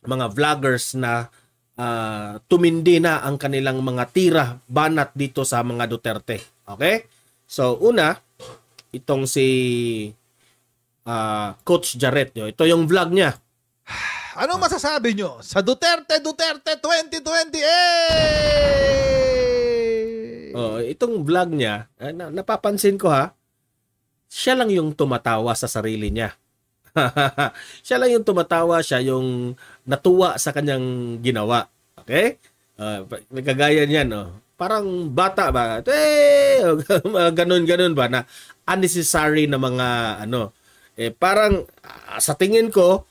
mga vloggers na tumindi na ang kanilang mga tira banat dito sa mga Duterte. Okay? So una, itong si Coach Jarrett, ito yung vlog niya. Anong masasabi nyo sa Duterte 2028? Itong vlog niya, napapansin ko siya lang yung tumatawa sa sarili niya. Siya lang yung tumatawa, siya yung natuwa sa kanyang ginawa. Okay? Kagaya niyan, parang bata ba? Ganun-ganun ba na unnecessary na mga parang sa tingin ko,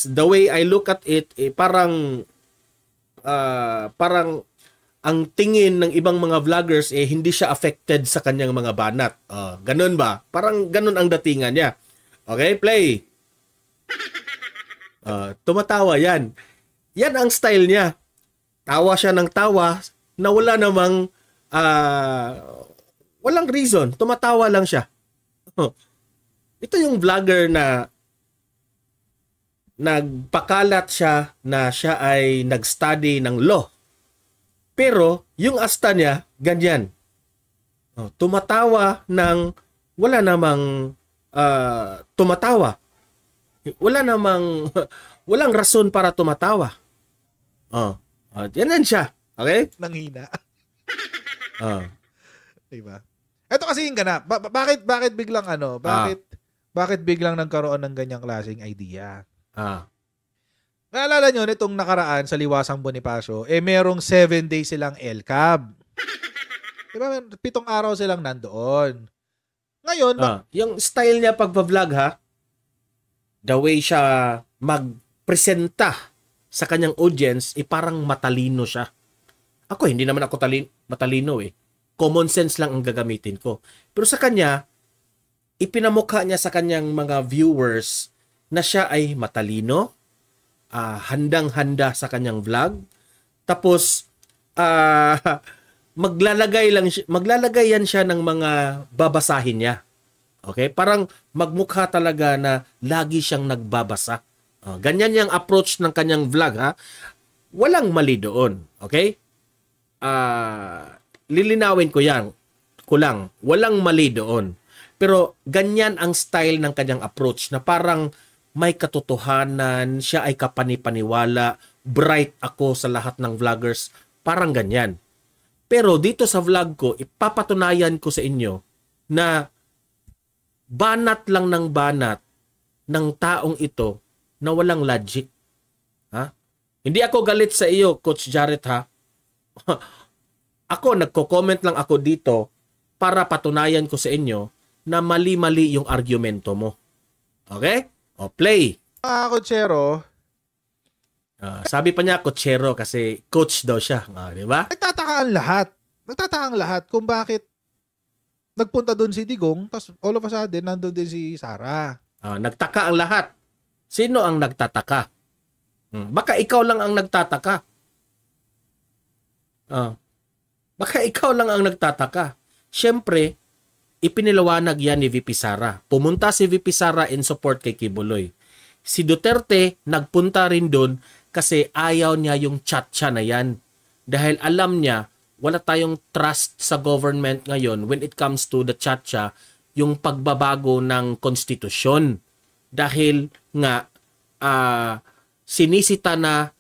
the way I look at it, parang ang tingin ng ibang mga vloggers hindi siya affected sa kanyang mga banat. Ganun ba? Parang ganun ang datingan niya. Okay, play. Tumatawa yan. Yan ang style niya. Tawa siya ng tawa na wala namang walang reason. Tumatawa lang siya. Ito yung vlogger na nagpakalat siya na siya ay nag-study ng law. Pero yung asta niya, ganyan. Tumatawa ng wala namang tumatawa. Walang rason para tumatawa. Yan siya. Okay? Nanghina. Diba? Ito kasi yung ganap. Bakit biglang bakit biglang nagkaroon ng ganyang klaseng idea? Naalala nyo, nitong nakaraan sa Liwasang Bonifacio, merong 7 days silang LCAB. Diba? 7 araw silang nandoon. Ngayon, yung style niya pagpa-vlog the way siya magpresenta sa kanyang audience, parang matalino siya. Ako, hindi naman ako matalino Common sense lang ang gagamitin ko. Pero sa kanya, ipinamukha niya sa kanyang mga viewers na siya ay matalino, handang-handa sa kanyang vlog. Tapos, maglalagay yan siya ng mga babasahin niya. Okay? Parang magmukha talaga na lagi siyang nagbabasa. Ganyan yung approach ng kanyang vlog Walang mali doon. Okay? Lilinawin ko lang. Walang mali doon. Pero ganyan ang style ng kanyang approach na parang may katotohanan, siya ay kapanipaniwala, bright ako sa lahat ng vloggers. Parang ganyan. Pero dito sa vlog ko, ipapatunayan ko sa inyo na banat lang ng banat ng taong ito na walang logic. Hindi ako galit sa iyo, Coach Jarrett Ako, nagko-comment lang ako dito para patunayan ko sa inyo na mali-mali yung argumento mo. Okay? Play. Coachero. Sabi pa niya, Coachero kasi coach daw siya. Di ba? Nagtataka ang lahat kung bakit nagpunta doon si Digong, tapos all of a sudden, nandun din si Sara. Nagtaka ang lahat. Sino ang nagtataka? Baka ikaw lang ang nagtataka. Baka ikaw lang ang nagtataka. Siyempre, ipinilawanag yan ni VP Sara. Pumunta si VP Sara in support kay Kibuloy. Si Duterte nagpunta rin doon kasi ayaw niya yung chat-cha na yan. Dahil alam niya, wala tayong trust sa government ngayon when it comes to the chat-cha, yung pagbabago ng konstitusyon. Dahil nga, sinisita na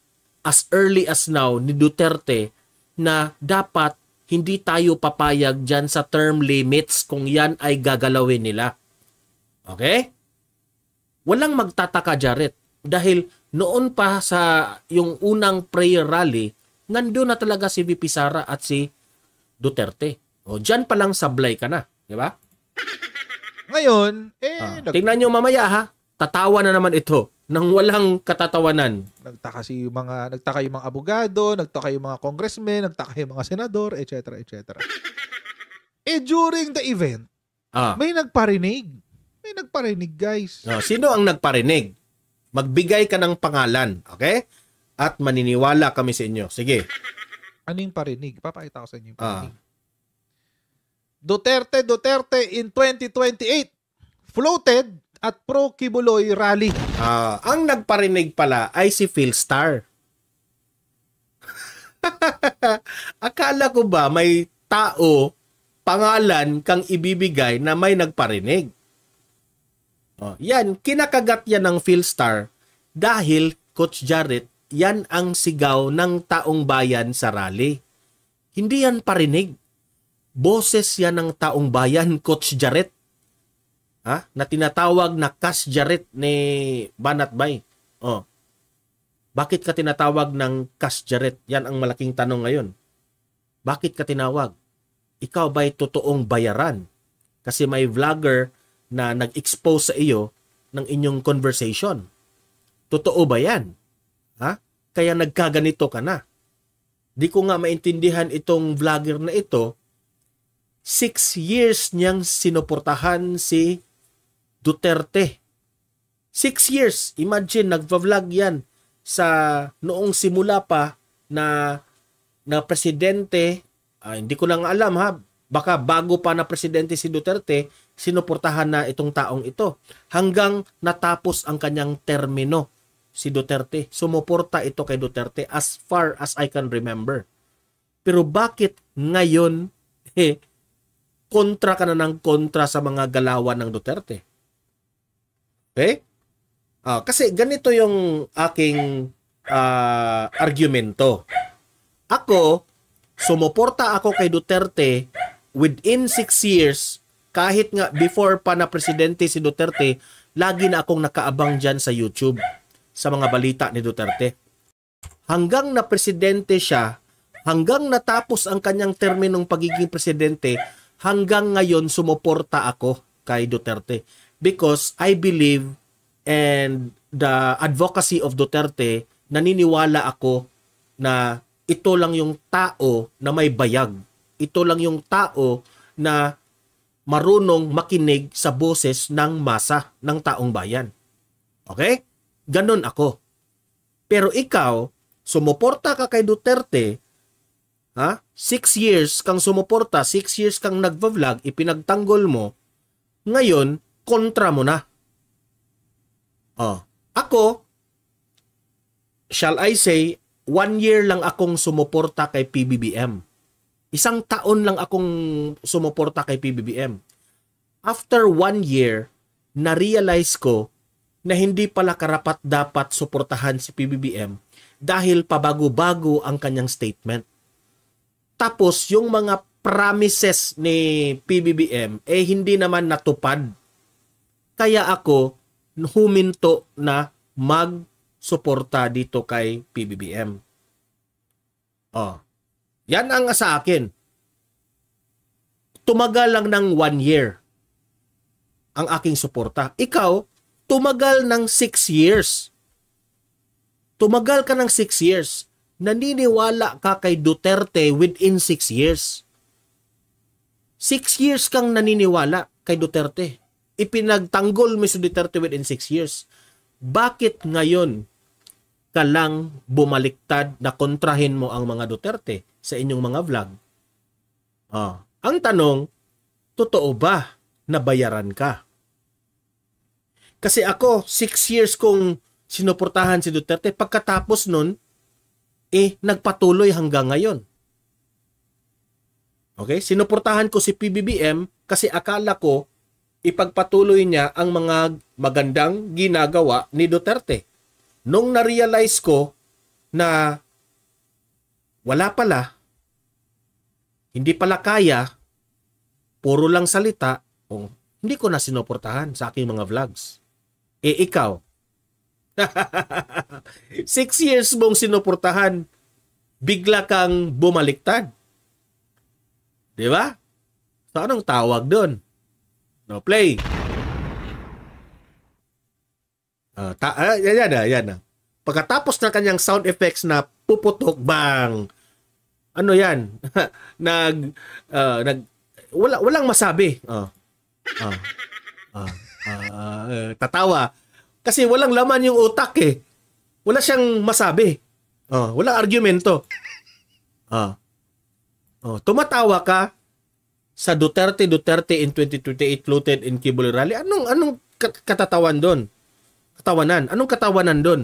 as early as now ni Duterte na dapat hindi tayo papayag dyan sa term limits kung yan ay gagalawin nila. Okay? Walang magtataka, Jarrett. Dahil noon pa sa yung unang prayer rally, nandun na talaga si VP Sara at si Duterte. Dyan pa lang sablay ka na. Di ba? Ngayon, tingnan nyo mamaya tatawa na naman ito nang walang katatawanan. Nagtaka yung mga abogado, nagtaka yung mga congressmen, nagtaka yung mga senador, etc. etc. During the event, may nagparinig. May nagparinig, guys. Sino ang nagparinig? Magbigay ka ng pangalan, okay? At maniniwala kami sa inyo. Sige. Ano yung parinig? Papakita ko sa inyo yung parinig. Duterte in 2028 floated at pro-Kibuloy rally. Ang nagparinig pala ay si Philstar. Akala ko ba may tao, pangalan kang ibibigay na may nagparinig? Yan, kinakagat yan ng Philstar dahil, Coach Jarrett, yan ang sigaw ng taong bayan sa rally. Hindi yan parinig. Boses yan ng taong bayan, Coach Jarrett. Na tinatawag na Kas Jarrett ni Banat Bay. Bakit ka tinatawag ng Kas Jarrett? Yan ang malaking tanong ngayon. Bakit ka tinawag? Ikaw ba'y totoong bayaran? Kasi may vlogger na nag-expose sa iyo ng inyong conversation. Totoo ba yan? Kaya nagkaganito ka na. Di ko nga maintindihan itong vlogger na ito. 6 years niyang sinuportahan si Duterte. 6 years. Imagine, nagva-vlog yan sa noong simula pa na presidente. Hindi ko lang alam ha. Baka bago pa na presidente si Duterte, sinuportahan na itong taong ito. Hanggang natapos ang kanyang termino si Duterte. Sumuporta ito kay Duterte as far as I can remember. Pero bakit ngayon kontra ka na ng kontra sa mga galawan ng Duterte? Okay? Kasi ganito yung aking argumento. Ako, sumuporta ako kay Duterte within 6 years, kahit nga before pa na presidente si Duterte, lagi na akong nakaabang dyan sa YouTube sa mga balita ni Duterte. Hanggang na presidente siya, hanggang natapos ang kanyang terminong pagiging presidente, hanggang ngayon sumuporta ako kay Duterte. Because I believe and the advocacy of Duterte, naniniwala ako na ito lang yung tao na may bayag. Ito lang yung tao na marunong makinig sa boses ng masa, ng taong bayan. Okay? Ganon ako. Pero ikaw, sumuporta ka kay Duterte, 6 years kang sumuporta, 6 years kang nagva-vlog, ipinagtanggol mo, ngayon, kontra mo na. Ako, shall I say, 1 year lang akong sumuporta kay PBBM. 1 taon lang akong sumuporta kay PBBM. After 1 year, na-realize ko na hindi pala karapat dapat suportahan si PBBM dahil pabago-bago ang kanyang statement. Tapos, yung mga promises ni PBBM, hindi naman natupad. Kaya ako, huminto na magsuporta dito kay PBBM. Yan ang sa akin. Tumagal lang ng 1 year ang aking suporta. Ikaw, tumagal ng 6 years. Tumagal ka ng 6 years. Naniniwala ka kay Duterte within 6 years. 6 years kang naniniwala kay Duterte. Ipinagtanggol mo si Duterte within 6 years. Bakit ngayon ka lang bumaliktad na kontrahin mo ang mga Duterte sa inyong mga vlog? Ang tanong, totoo ba na bayaran ka? Kasi ako, 6 years kong sinuportahan si Duterte. Pagkatapos nun, nagpatuloy hanggang ngayon. Okay? Sinuportahan ko si PBBM kasi akala ko ipagpatuloy niya ang mga magandang ginagawa ni Duterte. Nung na-realize ko na wala pala, hindi pala kaya, puro lang salita, hindi ko na sinuportahan sa aking mga vlogs. Ikaw, 6 years mong sinuportahan, bigla kang bumaliktad. Di ba? So, anong tawag doon? No, play. Yan na. Pagkatapos ng kanyang sound effects na puputok, bang! Ano yan? Walang masabi. Tatawa. Kasi walang laman yung utak eh. Wala siyang masabi. Walang argumento. Tumatawa ka sa Duterte in 2028 floated in Kibuloy Rally. Anong katatawan doon? Katawanan. Anong katawanan doon?